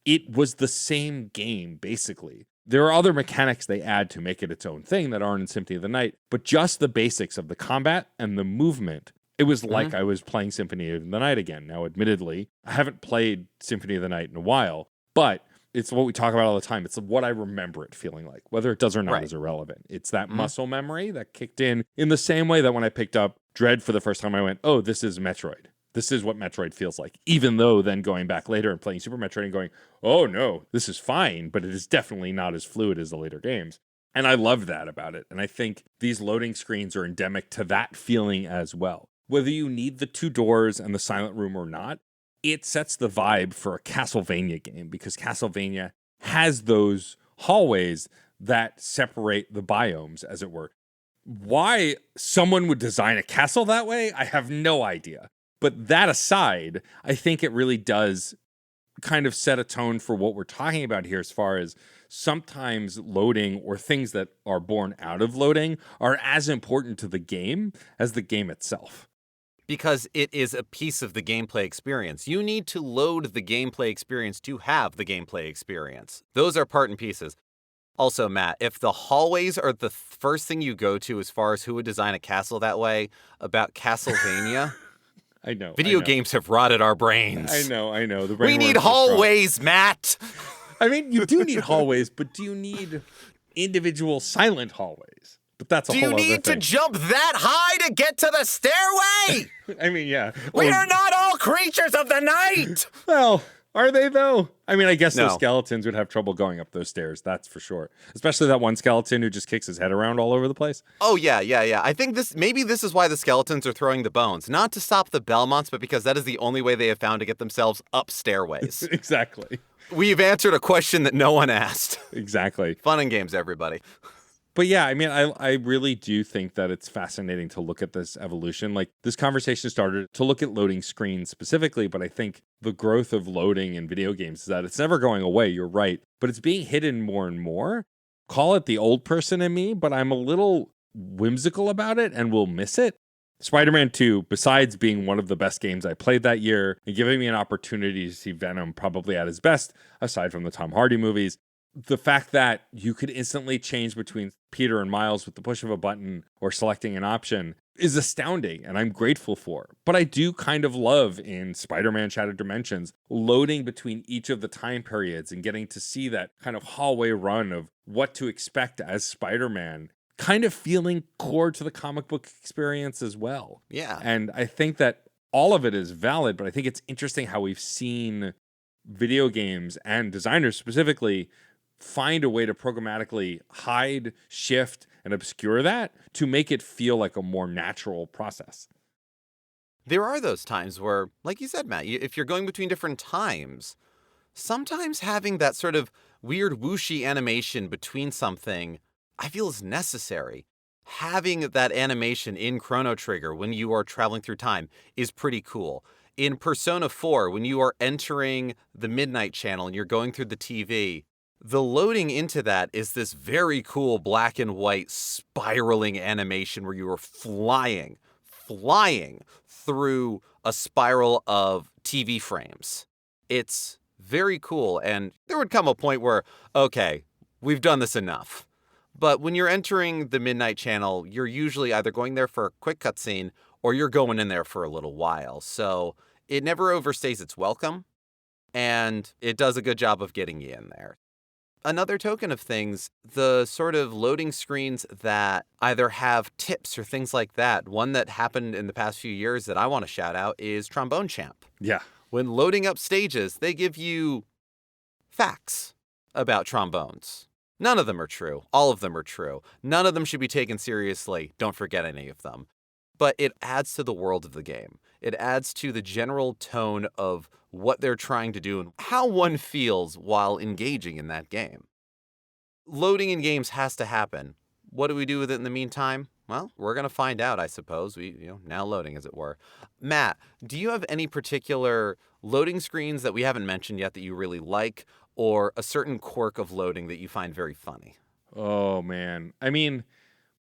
it was the same game, basically. There are other mechanics they add to make it its own thing that aren't in Symphony of the Night, but just the basics of the combat and the movement, it was like I was playing Symphony of the Night again. Now, admittedly, I haven't played Symphony of the Night in a while, but it's what we talk about all the time. It's what I remember it feeling like. Whether it does or not is irrelevant. It's that muscle memory that kicked in the same way that when I picked up Dread for the first time, I went, oh, this is Metroid. This is what Metroid feels like. Even though then going back later and playing Super Metroid and going, oh no, this is fine, but it is definitely not as fluid as the later games. And I love that about it. And I think these loading screens are endemic to that feeling as well. Whether you need the two doors and the silent room or not, it sets the vibe for a Castlevania game because Castlevania has those hallways that separate the biomes, as it were. Why someone would design a castle that way, I have no idea. But that aside, I think it really does kind of set a tone for what we're talking about here as far as sometimes loading or things that are born out of loading are as important to the game as the game itself. Because it is a piece of the gameplay experience. You need to load the gameplay experience to have the gameplay experience. Those are part and pieces. Also, Matt, if the hallways are the first thing you go to as far as who would design a castle that way about Castlevania... I know. Video games have rotted our brains. I know. We need hallways, Matt. I mean, you do need hallways, but do you need individual silent hallways? But that's a whole other thing. Do you need to jump that high to get to the stairway? I mean, yeah. We are not all creatures of the night. Well, are they though? I mean, I guess those skeletons would have trouble going up those stairs, that's for sure. Especially that one skeleton who just kicks his head around all over the place. Oh, yeah. I think this is why the skeletons are throwing the bones. Not to stop the Belmonts, but because that is the only way they have found to get themselves up stairways. Exactly. We've answered a question that no one asked. Exactly. Fun and games, everybody. But yeah, I mean, I really do think that it's fascinating to look at this evolution. Like, this conversation started to look at loading screens specifically, but I think the growth of loading in video games is that it's never going away, you're right, but it's being hidden more and more. Call it the old person in me, but I'm a little whimsical about it and will miss it. Spider-Man 2, besides being one of the best games I played that year and giving me an opportunity to see Venom probably at his best, aside from the Tom Hardy movies, the fact that you could instantly change between Peter and Miles with the push of a button or selecting an option is astounding, and I'm grateful for. But I do kind of love in Spider-Man Shattered Dimensions loading between each of the time periods and getting to see that kind of hallway run of what to expect as Spider-Man, kind of feeling core to the comic book experience as well. Yeah. And I think that all of it is valid, but I think it's interesting how we've seen video games and designers specifically find a way to programmatically hide, shift, and obscure that to make it feel like a more natural process. There are those times where, like you said, Matt, if you're going between different times, sometimes having that sort of weird whooshy animation between something, I feel is necessary. Having that animation in Chrono Trigger when you are traveling through time is pretty cool. In Persona 4, when you are entering the Midnight Channel and you're going through the TV, the loading into that is this very cool black and white spiraling animation where you are flying through a spiral of TV frames. It's very cool, and there would come a point where, okay, we've done this enough. But when you're entering the Midnight Channel, you're usually either going there for a quick cutscene or you're going in there for a little while. So it never overstays its welcome, and it does a good job of getting you in there. Another token of things, the sort of loading screens that either have tips or things like that. One that happened in the past few years that I want to shout out is Trombone Champ. Yeah. When loading up stages, they give you facts about trombones. None of them are true. All of them are true. None of them should be taken seriously. Don't forget any of them. But it adds to the world of the game. It adds to the general tone of what they're trying to do and how one feels while engaging in that game. Loading in games has to happen. What do we do with it in the meantime? Well, we're going to find out, I suppose. Now loading, as it were. Matt, do you have any particular loading screens that we haven't mentioned yet that you really like, or a certain quirk of loading that you find very funny? Oh, man. I mean,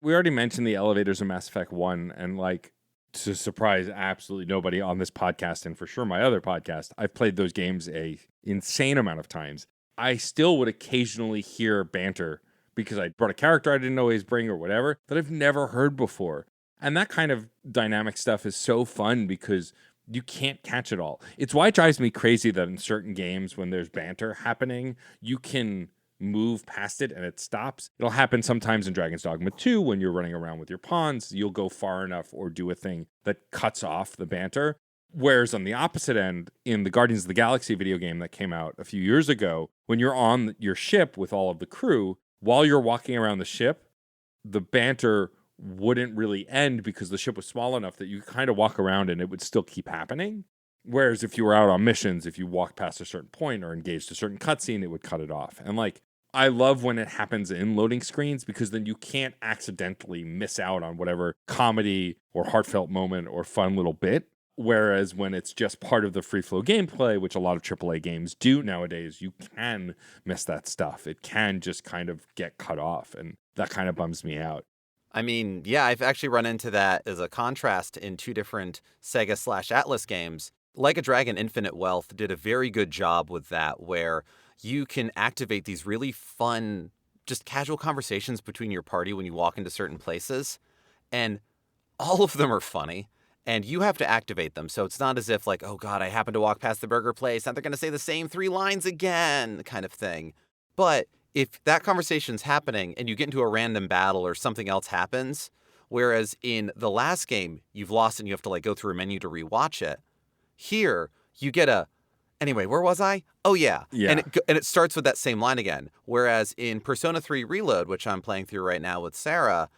we already mentioned the elevators in Mass Effect 1, and like, to surprise absolutely nobody on this podcast, and for sure my other podcast, I've played those games a insane amount of times. I still would occasionally hear banter because I brought a character I didn't always bring or whatever that I've never heard before. And that kind of dynamic stuff is so fun because you can't catch it all. It's why it drives me crazy that in certain games when there's banter happening, you can move past it and it stops. It'll happen sometimes in Dragon's Dogma 2 when you're running around with your pawns. You'll go far enough or do a thing that cuts off the banter. Whereas on the opposite end, in the Guardians of the Galaxy video game that came out a few years ago, when you're on your ship with all of the crew, while you're walking around the ship, the banter wouldn't really end because the ship was small enough that you could kind of walk around and it would still keep happening. Whereas if you were out on missions, if you walked past a certain point or engaged a certain cutscene, it would cut it off. And like, I love when it happens in loading screens because then you can't accidentally miss out on whatever comedy or heartfelt moment or fun little bit. Whereas when it's just part of the free flow gameplay, which a lot of AAA games do nowadays, you can miss that stuff. It can just kind of get cut off, and that kind of bums me out. I mean, yeah, I've actually run into that as a contrast in two different Sega/Atlas games. Like a Dragon Infinite Wealth did a very good job with that, where you can activate these really fun, just casual conversations between your party when you walk into certain places. And all of them are funny. And you have to activate them. So it's not as if like, oh God, I happen to walk past the burger place and they're going to say the same 3 lines again, kind of thing. But if that conversation's happening and you get into a random battle or something else happens, whereas in the last game, you've lost and you have to like go through a menu to rewatch it. Here, you get anyway, where was I? Oh yeah. Yeah. And it starts with that same line again. Whereas in Persona 3 Reload, which I'm playing through right now with Sarah,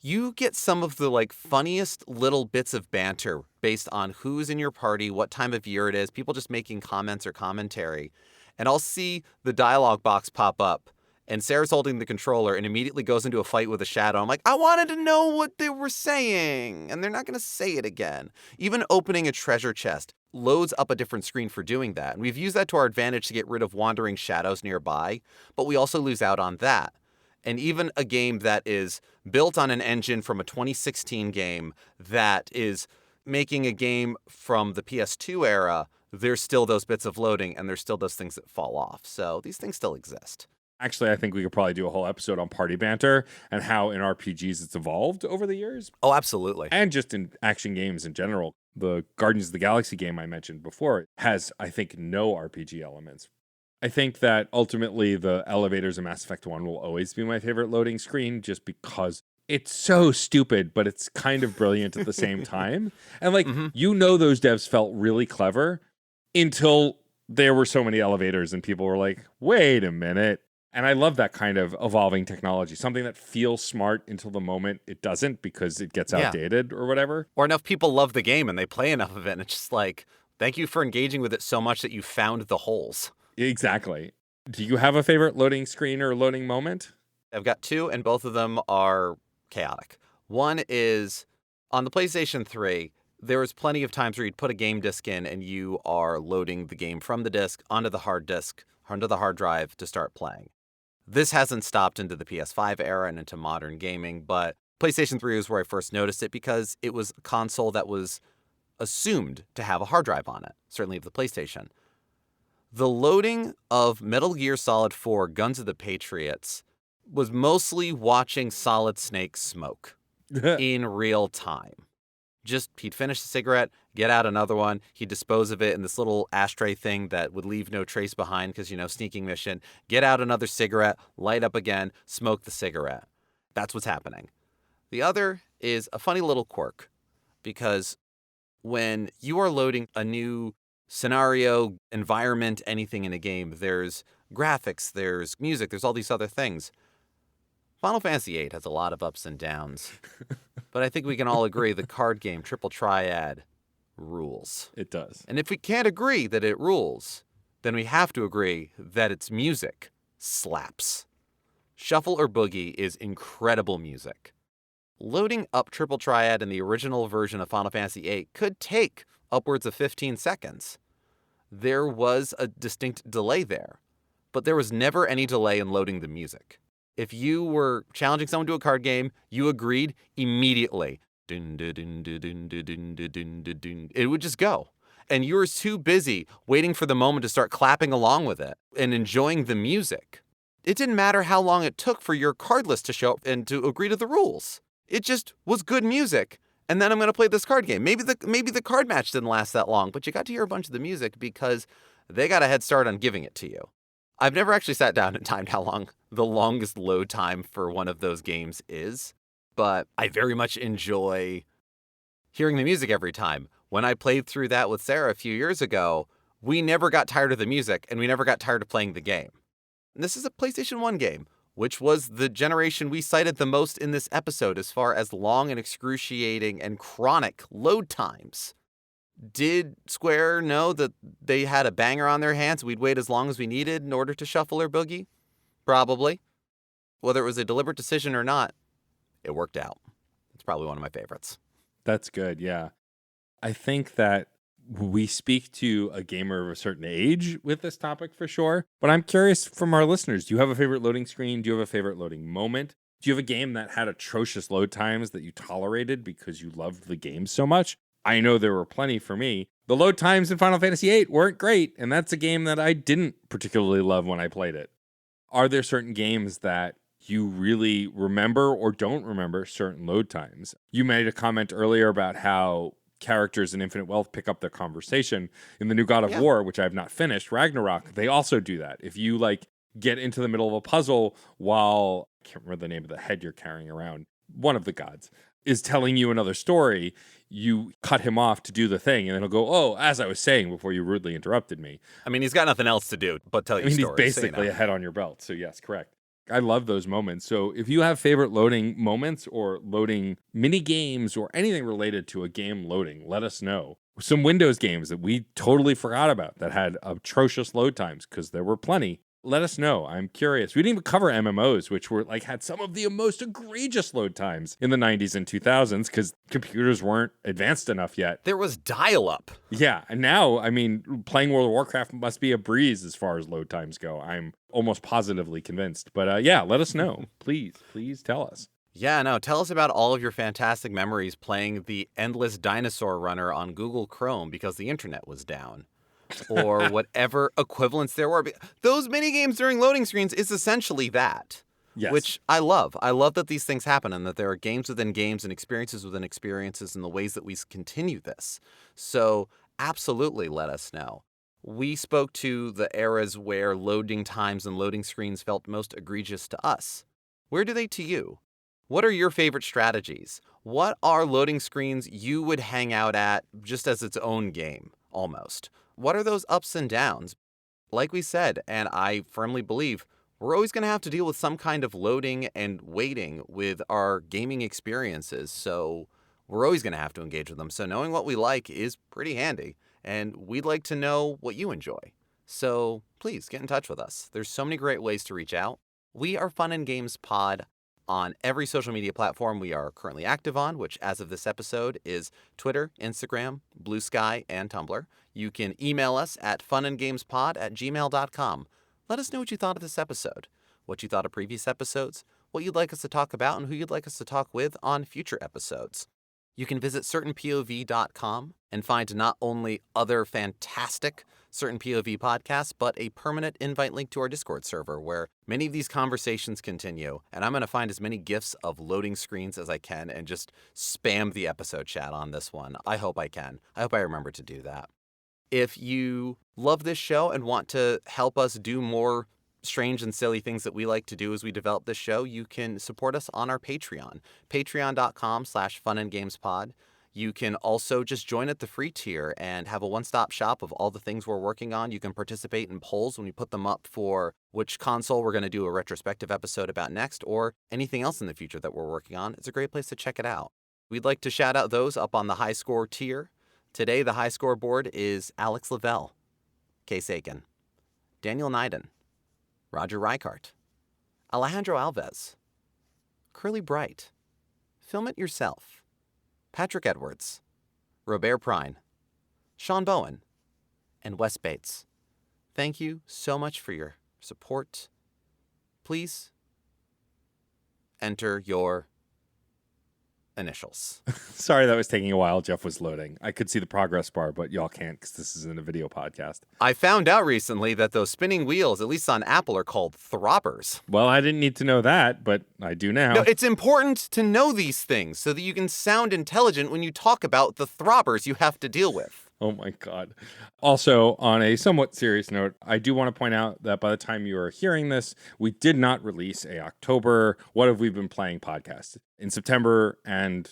you get some of the like funniest little bits of banter based on who's in your party, what time of year it is, people just making comments or commentary. And I'll see the dialogue box pop up and Sarah's holding the controller and immediately goes into a fight with a shadow. I'm like, I wanted to know what they were saying, and they're not going to say it again. Even opening a treasure chest loads up a different screen for doing that. And we've used that to our advantage to get rid of wandering shadows nearby, but we also lose out on that. And even a game that is built on an engine from a 2016 game that is making a game from the PS2 era, there's still those bits of loading and there's still those things that fall off. So these things still exist. Actually, I think we could probably do a whole episode on party banter and how in RPGs it's evolved over the years. Oh, absolutely. And just in action games in general. The Guardians of the Galaxy game I mentioned before has, I think, no RPG elements. I think that ultimately the elevators in Mass Effect 1 will always be my favorite loading screen just because it's so stupid, but it's kind of brilliant at the same time. And like, those devs felt really clever until there were so many elevators and people were like, wait a minute, And I love that kind of evolving technology, something that feels smart until the moment it doesn't because it gets Yeah. outdated or whatever. Or enough people love the game and they play enough of it, and it's just like, thank you for engaging with it so much that you found the holes. Exactly. Do you have a favorite loading screen or loading moment? I've got two, and both of them are chaotic. One is on the PlayStation 3, there was plenty of times where you'd put a game disc in and you are loading the game from the disc onto the hard disk, onto the hard drive to start playing. This hasn't stopped into the PS5 era and into modern gaming, but PlayStation 3 was where I first noticed it because it was a console that was assumed to have a hard drive on it, certainly of the PlayStation. The loading of Metal Gear Solid 4 Guns of the Patriots was mostly watching Solid Snake smoke in real time. Just, he'd finish the cigarette, get out another one, he'd dispose of it in this little ashtray thing that would leave no trace behind because, sneaking mission, get out another cigarette, light up again, smoke the cigarette. That's what's happening. The other is a funny little quirk, because when you are loading a new scenario, environment, anything in a game, there's graphics, there's music, there's all these other things. Final Fantasy VIII has a lot of ups and downs, but I think we can all agree the card game Triple Triad rules. It does. And if we can't agree that it rules, then we have to agree that its music slaps. Shuffle or Boogie is incredible music. Loading up Triple Triad in the original version of Final Fantasy VIII could take upwards of 15 seconds. There was a distinct delay there, but there was never any delay in loading the music. If you were challenging someone to a card game, you agreed immediately. It would just go. And you were too busy waiting for the moment to start clapping along with it and enjoying the music. It didn't matter how long it took for your card list to show up and to agree to the rules. It just was good music. And then I'm going to play this card game. Maybe the card match didn't last that long, but you got to hear a bunch of the music because they got a head start on giving it to you. I've never actually sat down and timed how long the longest load time for one of those games is, but I very much enjoy hearing the music every time. When I played through that with Sarah a few years ago, we never got tired of the music and we never got tired of playing the game. And this is a PlayStation 1 game, which was the generation we cited the most in this episode as far as long and excruciating and chronic load times. Did Square know that they had a banger on their hands? We'd wait as long as we needed in order to shuffle or boogie? Probably. Whether it was a deliberate decision or not, it worked out. It's probably one of my favorites. That's good, yeah. I think that we speak to a gamer of a certain age with this topic for sure. But I'm curious from our listeners, do you have a favorite loading screen? Do you have a favorite loading moment? Do you have a game that had atrocious load times that you tolerated because you loved the game so much? I know there were plenty for me. The load times in Final Fantasy VIII weren't great, and that's a game that I didn't particularly love when I played it. Are there certain games that you really remember or don't remember certain load times? You made a comment earlier about how characters in Infinite Wealth pick up their conversation. In the new God of War, which I have not finished, Ragnarok, they also do that. If you get into the middle of a puzzle while, I can't remember the name of the head you're carrying around, one of the gods is telling you another story, you cut him off to do the thing, and then he'll go, oh, as I was saying before you rudely interrupted me. I mean, he's got nothing else to do but tell you stories. He's basically a head on your belt, so yes, correct. I love those moments. So if you have favorite loading moments or loading mini games or anything related to a game loading, let us know. Some Windows games that we totally forgot about that had atrocious load times, because there were plenty. Let us know. I'm curious. We didn't even cover MMOs, which were had some of the most egregious load times in the 90s and 2000s because computers weren't advanced enough yet. There was dial-up. Yeah. And now, I mean, playing World of Warcraft must be a breeze as far as load times go. I'm almost positively convinced. But yeah, let us know. Please tell us. Yeah, no, tell us about all of your fantastic memories playing the endless dinosaur runner on Google Chrome because the internet was down. Or whatever equivalents there were. Those mini games during loading screens is essentially that. Yes. Which I love. I love that these things happen and that there are games within games and experiences within experiences and the ways that we continue this. So absolutely let us know. We spoke to the eras where loading times and loading screens felt most egregious to us. Where do they to you? What are your favorite strategies? What are loading screens you would hang out at just as its own game, almost? What are those ups and downs? Like we said, and I firmly believe, we're always going to have to deal with some kind of loading and waiting with our gaming experiences. So we're always going to have to engage with them. So knowing what we like is pretty handy. And we'd like to know what you enjoy. So please get in touch with us. There's so many great ways to reach out. We are Fun and Games Pod on every social media platform we are currently active on, which as of this episode is Twitter, Instagram, Blue Sky, and Tumblr. You can email us at funandgamespod@gmail.com. Let us know what you thought of this episode, what you thought of previous episodes, what you'd like us to talk about, and who you'd like us to talk with on future episodes. You can visit certainpov.com and find not only other fantastic Certain POV podcasts, but a permanent invite link to our Discord server where many of these conversations continue. And I'm going to find as many GIFs of loading screens as I can and just spam the episode chat on this one. I hope I can. I hope I remember to do that. If you love this show and want to help us do more strange and silly things that we like to do as we develop this show, you can support us on our Patreon, patreon.com/funandgamespod. You can also just join at the free tier and have a one-stop shop of all the things we're working on. You can participate in polls when we put them up for which console we're going to do a retrospective episode about next, or anything else in the future that we're working on. It's a great place to check it out. We'd like to shout out those up on the high score tier. Today, the high score board is Alex Lavelle, Case Aiken, Daniel Nyden, Roger Reichart, Alejandro Alves, Curly Bright, Film It Yourself, Patrick Edwards, Robert Prine, Sean Bowen, and Wes Bates. Thank you so much for your support. Please enter your initials. Sorry that was taking a while. Geoff was loading. I could see the progress bar, but y'all can't because this isn't a video podcast. I found out recently that those spinning wheels, at least on Apple, are called throbbers. Well, I didn't need to know that, but I do now. No, it's important to know these things so that you can sound intelligent when you talk about the throbbers you have to deal with. Oh my God. Also, on a somewhat serious note, I do want to point out that by the time you are hearing this, we did not release a October What Have We Been Playing podcast. In September and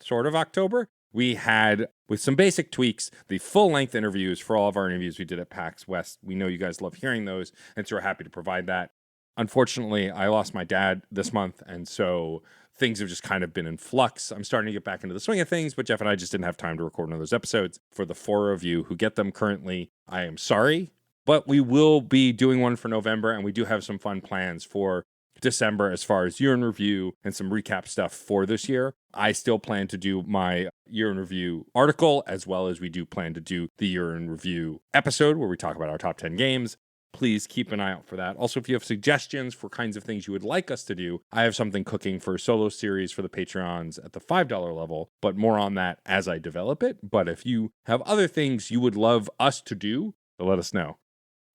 sort of October, we had, with some basic tweaks, the full-length interviews for all of our interviews we did at PAX West. We know you guys love hearing those, and so we're happy to provide that. Unfortunately, I lost my dad this month, and so things have just kind of been in flux. I'm starting to get back into the swing of things, but Geoff and I just didn't have time to record one of those episodes. For the 4 of you who get them currently, I am sorry, but we will be doing one for November, and we do have some fun plans for December as far as year in review and some recap stuff for this year. I still plan to do my year in review article, as well as we do plan to do the year in review episode where we talk about our top 10 games. Please keep an eye out for that. Also, if you have suggestions for kinds of things you would like us to do, I have something cooking for a solo series for the Patreons at the $5 level, but more on that as I develop it. But if you have other things you would love us to do, let us know.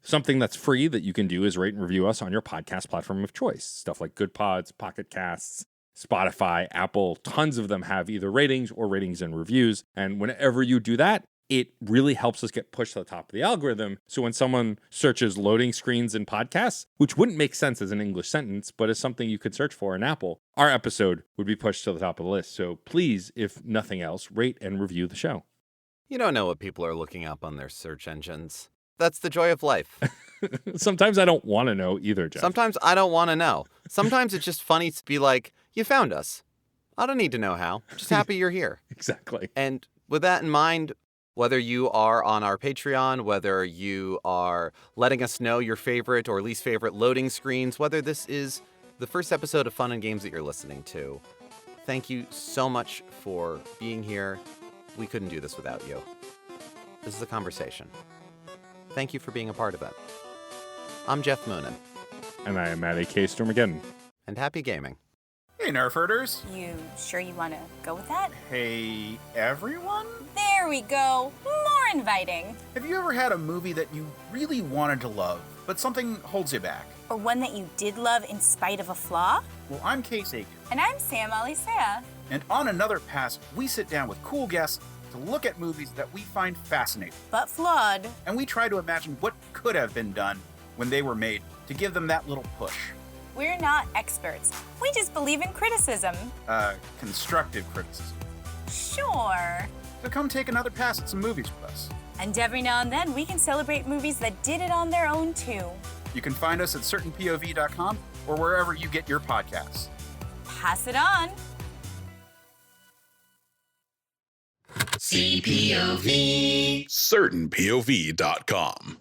Something that's free that you can do is rate and review us on your podcast platform of choice. Stuff like Good Pods, Pocket Casts, Spotify, Apple, tons of them have either ratings or ratings and reviews. And whenever you do that, it really helps us get pushed to the top of the algorithm. So when someone searches loading screens in podcasts, which wouldn't make sense as an English sentence, but is something you could search for in Apple, our episode would be pushed to the top of the list. So please, if nothing else, rate and review the show. You don't know what people are looking up on their search engines. That's the joy of life. Sometimes I don't want to know either, Geoff. Sometimes I don't want to know. Sometimes it's just funny to be like, you found us. I don't need to know how. Just happy you're here. Exactly. And with that in mind, whether you are on our Patreon, whether you are letting us know your favorite or least favorite loading screens, whether this is the first episode of Fun and Games that you're listening to, thank you so much for being here. We couldn't do this without you. This is a conversation. Thank you for being a part of it. I'm Geoff Moonen. And I am Matt A.K. Stormageddon. And happy gaming. Hey, Nerf herders. You sure you want to go with that? Hey, everyone. There we go. More inviting. Have you ever had a movie that you really wanted to love, but something holds you back? Or one that you did love in spite of a flaw? Well, I'm Case Aiken. And I'm Sam Alisea. And on Another Pass, we sit down with cool guests to look at movies that we find fascinating. But flawed. And we try to imagine what could have been done when they were made to give them that little push. We're not experts. We just believe in criticism. Constructive criticism. Sure. So come take another pass at some movies with us. And every now and then, we can celebrate movies that did it on their own, too. You can find us at certainpov.com or wherever you get your podcasts. Pass it on. CPOV. CertainPOV.com.